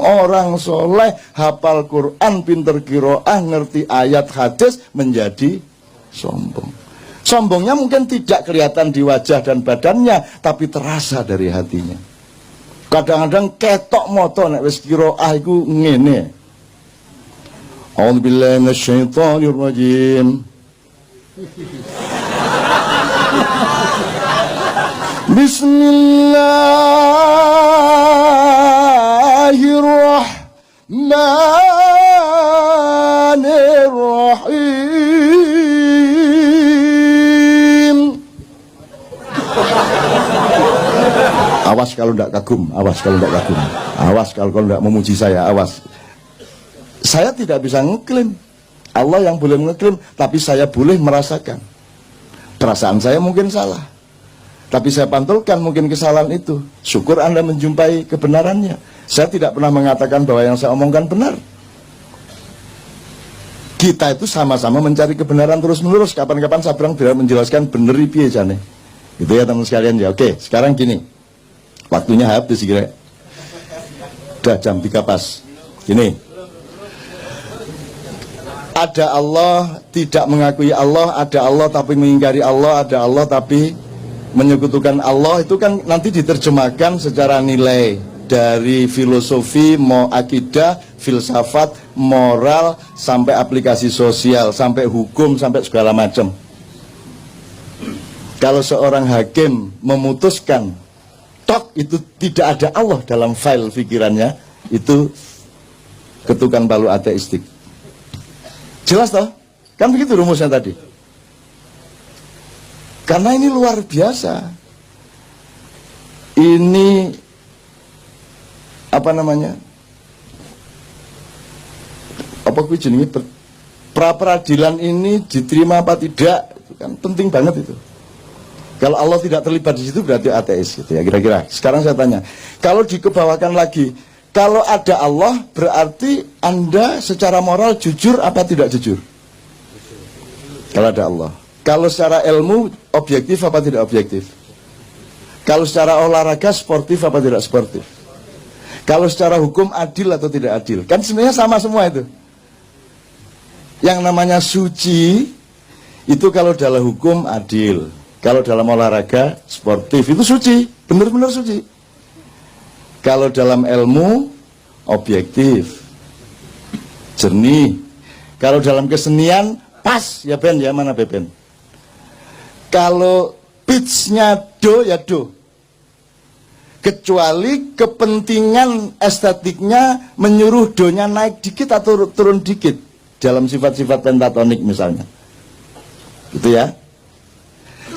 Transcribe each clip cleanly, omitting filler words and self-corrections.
orang soleh, hafal Quran, pinter qiraah, ngerti ayat hadis, menjadi sombong. Sombongnya mungkin tidak kelihatan di wajah dan badannya, tapi terasa dari hatinya. Kadang-kadang ketok moto nek wis qiraah iku ngene. A'udzubillahi minasyaitonir rajim. Bismillahirrahmanirrahim. Awas kalau tidak kagum, awas kalau tidak kagum, awas kalau tidak memuji saya, awas. Saya tidak bisa ngeklaim, Allah yang boleh ngeklaim, tapi saya boleh merasakan. Perasaan saya mungkin salah, tapi saya pantulkan mungkin kesalahan itu. Syukur Anda menjumpai kebenarannya. Saya tidak pernah mengatakan bahwa yang saya omongkan benar. Kita itu sama-sama mencari kebenaran terus-menerus. Kapan-kapan saya bilang tidak menjelaskan bener piye jane. Gitu ya teman sekalian ya. Oke, sekarang gini. Waktunya habis kira. Udah jam 3 pas. Gini. Ada Allah, tidak mengakui Allah. Ada Allah tapi mengingkari Allah. Ada Allah tapi menyekutukan Allah. Itu kan nanti diterjemahkan secara nilai. Dari filosofi, mau akidah, filsafat, moral, sampai aplikasi sosial, sampai hukum, sampai segala macam. Kalau seorang hakim memutuskan tok itu tidak ada Allah dalam file pikirannya, itu ketukan palu ateistik. Jelas toh? Kan begitu rumusnya tadi. Karena ini luar biasa. Ini apa namanya? Apa gue jenenge pra peradilan ini diterima apa tidak? Itu kan penting banget itu. Kalau Allah tidak terlibat di situ berarti ateis gitu ya kira-kira. Sekarang saya tanya, kalau dikebawakan lagi, kalau ada Allah berarti Anda secara moral jujur apa tidak jujur? Kalau ada Allah. Kalau secara ilmu objektif apa tidak objektif? Kalau secara olahraga sportif apa tidak sportif? Kalau secara hukum adil atau tidak adil? Kan sebenarnya sama semua itu. Yang namanya suci itu kalau dalam hukum adil. Kalau dalam olahraga sportif itu suci, benar-benar suci. Kalau dalam ilmu objektif, jernih. Kalau dalam kesenian pas ya Ben ya, mana Ben? Kalau pitch-nya do ya do. Kecuali kepentingan estetiknya menyuruh do-nya naik dikit atau turun dikit dalam sifat-sifat pentatonik misalnya. Gitu ya.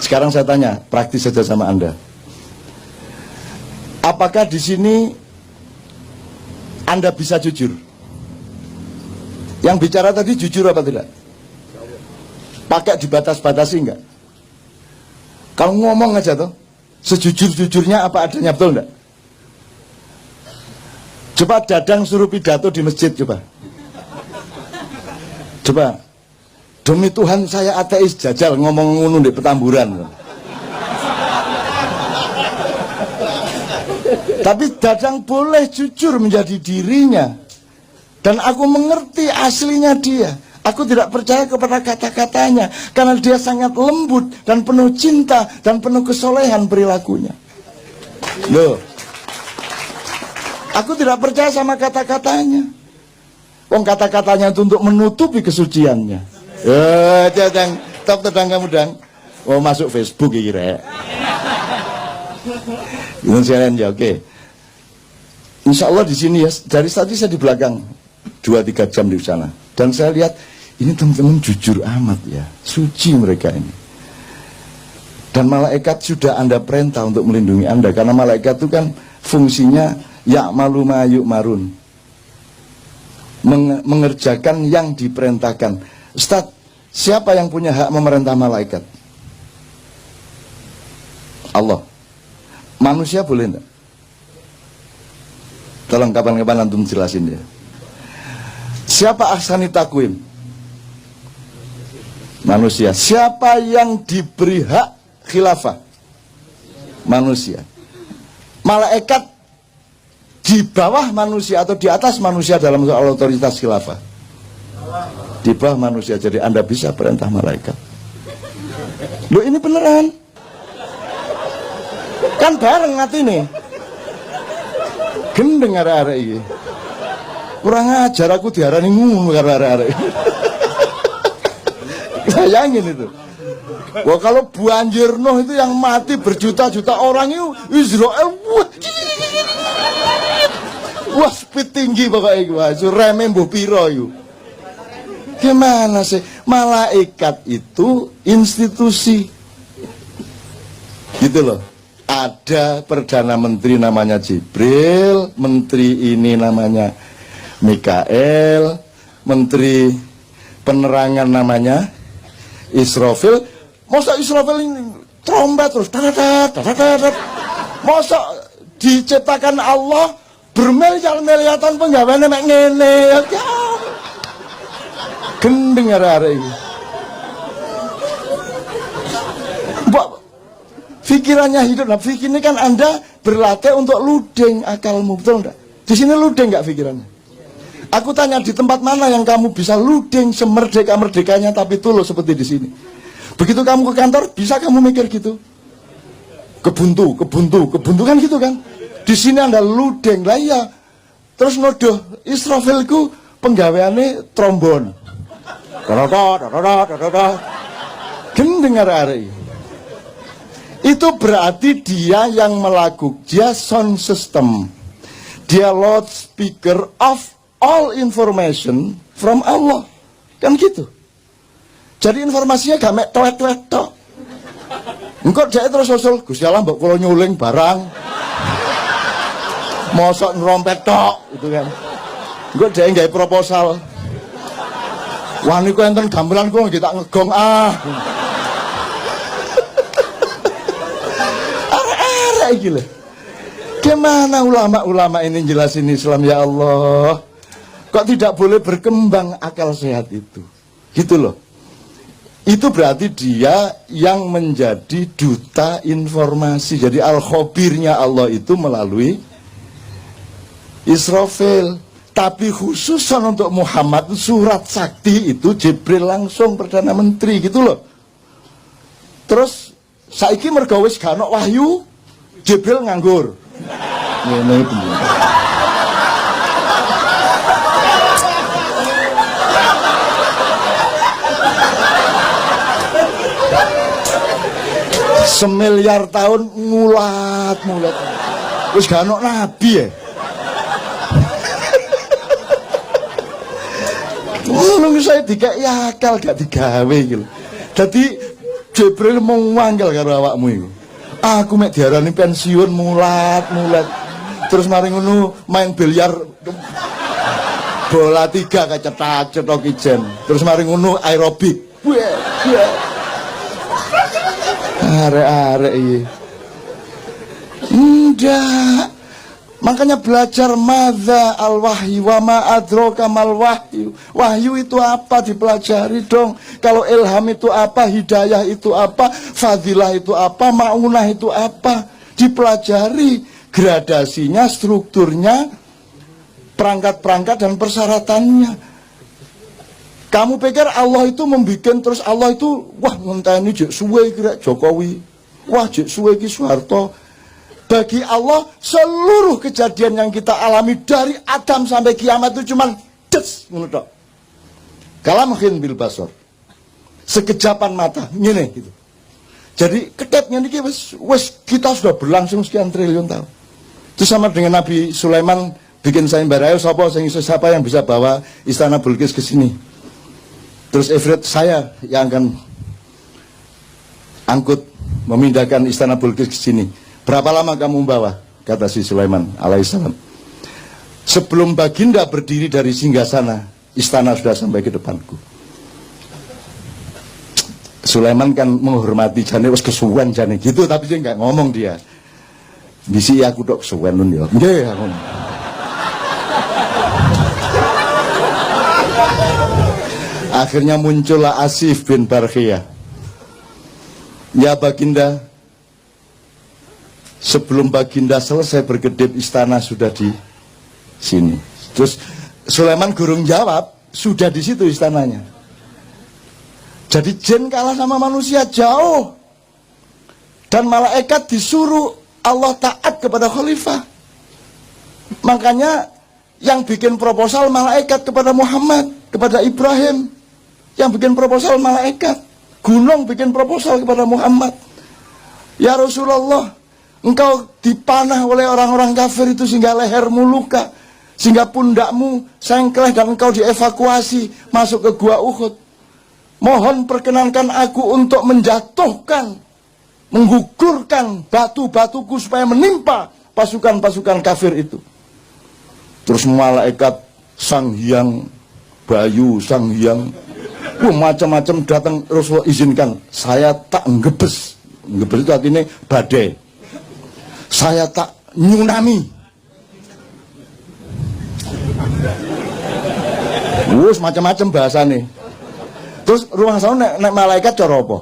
Sekarang saya tanya, praktis saja sama Anda. Apakah di sini Anda bisa jujur? Yang bicara tadi jujur apa tidak? Pakai dibatas-batasi enggak? Kalau ngomong aja tuh, sejujur-jujurnya apa adanya, betul enggak? Coba Dadang suruh pidato di masjid, coba. Coba. Demi Tuhan saya ateis, jajal ngomong ngono di Petamburan. Tapi Dadang boleh jujur menjadi dirinya. Dan aku mengerti aslinya dia. Aku tidak percaya kepada kata-katanya. Karena dia sangat lembut dan penuh cinta dan penuh kesolehan perilakunya. Loh. Aku tidak percaya sama kata-katanya. Wong kata-katanya itu untuk menutupi kesuciannya. Dadang, top Dadang kamu Dang. Oh masuk Facebook ya kira. Ini sekalian ya, oke. Insya Allah di sini ya, dari tadi saya di belakang 2-3 jam di sana, dan saya lihat ini teman-teman jujur amat ya, suci mereka ini. Dan malaikat sudah Anda perintah untuk melindungi Anda, karena malaikat itu kan fungsinya ya'malu ma yu'marun, mengerjakan yang diperintahkan. Ustaz, siapa yang punya hak memerintah malaikat? Allah. Manusia boleh enggak? Tolong kapan-kapan antum jelasin ya. Siapa ahsani takwim? Manusia. Siapa yang diberi hak khilafah? Manusia. Malaikat di bawah manusia atau di atas manusia dalam soal otoritas khilafah? Di bawah manusia, jadi Anda bisa perintah malaikat. Loh, ini beneran. Kan bareng hati nih. Gendeng arek-arek iki. Kurang ajar aku diarani ngomong karo arek-arek. Bayangin itu. Wah, kalau banjir Nuh itu yang mati berjuta-juta orang itu Israel. Wah, speed tinggi pokoknya itu. Wah, remeh mbuh piro itu. Gimana sih? Malaikat itu institusi. Gitu loh. Ada Perdana Menteri namanya Jibril, Menteri ini namanya Mikael, Menteri Penerangan namanya Israfil. Masa Israfil ini trompet terus, masa diciptakan Allah bermiliar-miliatan penggawaannya mek ngene. Gendeng arek-arek iki. Mbak, pikirannya hidup. Nah, fikir ini kan Anda berlatih untuk ludeng akalmu, betul enggak? Di sini ludeng enggak pikirannya? Aku tanya, di tempat mana yang kamu bisa ludeng semerdeka-merdekanya tapi tulus seperti di sini? Begitu kamu ke kantor, bisa kamu mikir gitu? Kebuntu kan gitu kan? Di sini Anda ludeng lah ya. Terus nodoh Israfilku penggaweane trombon. Gendeng arek-arek. Itu berarti dia yang melakukan, dia sound system, dia loudspeaker of all information from Allah, kan gitu. Jadi informasinya gak mek tuet-tuet tok. Engko dhek terus usul, Gusti Allah mbok kula nyuling barang. Mosok nrompet tok itu kan. Engko dhek gawe proposal. Wah niku enten gamelan kula nggih tak ngegong ah. Arek-arek iki lho. Gimana ulama-ulama ini jelasin Islam, ya Allah? Kok tidak boleh berkembang akal sehat itu? Gitu loh. Itu berarti dia yang menjadi duta informasi. Jadi al-khobirnya Allah itu melalui Israfil. Tapi khususan untuk Muhammad, surat sakti itu Jibril langsung Perdana Menteri gitu loh. Terus saiki mergo wis gak ono wahyu, Jibril nganggur. Ngene iki. Semiliar tahun ngulat. Wis gak ono nabi ya. Nung saya dikai akal gak digawe gitu. Jadi Jibril mau manggil karo awakmu iku. Aku mek diarani pensiun mulat. Terus mari ngono main biliar bola 3 kecetak-cetok ijen. Terus mari ngono aerobik. Arek-arek iki. Ndak. Makanya belajar madza al-wahyu wa ma adraka mal wahyu. Wahyu itu apa, dipelajari dong. Kalau ilham itu apa, hidayah itu apa, fadilah itu apa, maunah itu apa, dipelajari gradasinya, strukturnya, perangkat-perangkat dan persyaratannya. Kamu pikir Allah itu membuat terus Allah itu wah ngenteni jek suwe kira Jokowi, wah jek suwe ki Soeharto. Bagi Allah seluruh kejadian yang kita alami dari Adam sampai kiamat itu cuman des ngono tok. Kalamhin bil basar. Sekejapan mata, ngene gitu. Jadi ketepnya niki wis kita sudah berlangsung sekian triliun tahun. Itu sama dengan Nabi Sulaiman bikin sayembara, siapa yang bisa bawa istana Bilqis ke sini. Terus Ifrit, saya yang akan angkut memindahkan istana Bilqis ke sini. Berapa lama kamu membawa? Kata si Sulaiman alaihissalam. Sebelum baginda berdiri dari singgasana, istana sudah sampai ke depanku. Sulaiman kan menghormati jane wis kesuwen jane gitu, tapi dia nggak ngomong dia. Bisi aku tok kesuwen nun ya. Nggih aku. Akhirnya muncullah Asif bin Barkhiyah. Ya baginda, sebelum baginda selesai berkedip istana sudah di sini. Terus Sulaiman gurung jawab, sudah di situ istananya. Jadi jin kalah sama manusia jauh. Dan malaikat disuruh Allah taat kepada khalifah. Makanya yang bikin proposal malaikat kepada Muhammad, kepada Ibrahim. Yang bikin proposal malaikat. Gunung bikin proposal kepada Muhammad. Ya Rasulullah, engkau dipanah oleh orang-orang kafir itu sehingga lehermu luka, sehingga pundakmu sengkleh dan engkau dievakuasi masuk ke gua Uhud. Mohon perkenankan aku untuk menjatuhkan, menggugurkan batu-batuku supaya menimpa pasukan-pasukan kafir itu. Terus malaikat Sang Hyang Bayu, Sang Hyang macam-macam datang. Rasulullah izinkan, saya tak ngebes. Ngebes itu artinya badai. Saya tak nyunami. Macam-macam bahasa nih. Terus ruang sana nek malaikat cara apa?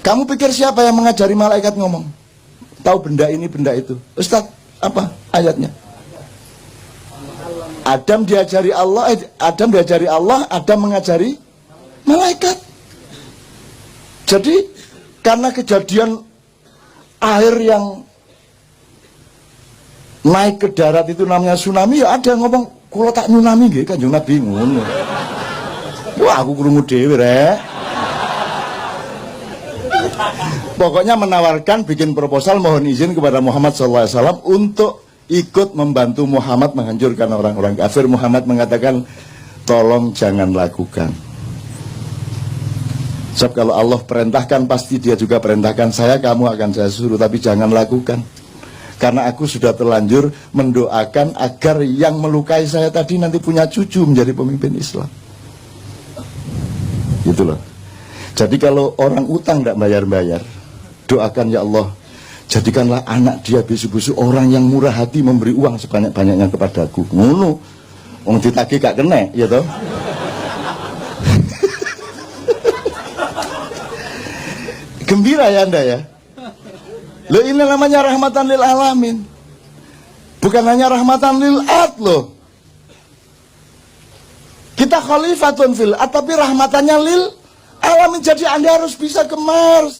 Kamu pikir siapa yang mengajari malaikat ngomong? Tahu benda ini, benda itu. Ustaz, apa ayatnya? Adam diajari Allah, Adam mengajari malaikat. Jadi karena kejadian air yang naik ke darat itu namanya tsunami, ya ada yang ngomong, kula tak nyunami nggih Kanjeng Nabi ngono. Wah, aku krungu dhewe rek. Pokoknya menawarkan, bikin proposal, mohon izin kepada Muhammad SAW untuk ikut membantu Muhammad menghancurkan orang-orang kafir. Muhammad mengatakan, tolong jangan lakukan. Sebab kalau Allah perintahkan, pasti dia juga perintahkan saya, kamu akan saya suruh, tapi jangan lakukan. Karena aku sudah terlanjur mendoakan agar yang melukai saya tadi nanti punya cucu menjadi pemimpin Islam. Gitu loh. Jadi kalau orang utang tidak bayar-bayar, doakan ya Allah, jadikanlah anak dia besok-besok orang yang murah hati memberi uang sebanyak-banyaknya kepadaku. Ngono. Wong ditagih gak kena, ya toh? Gembira ya Anda ya. Loh, ini namanya rahmatan lil alamin. Bukan hanya rahmatan lil ad loh. Kita khalifatun fil ad, tapi rahmatannya lil alamin. Jadi Anda harus bisa ke Mars.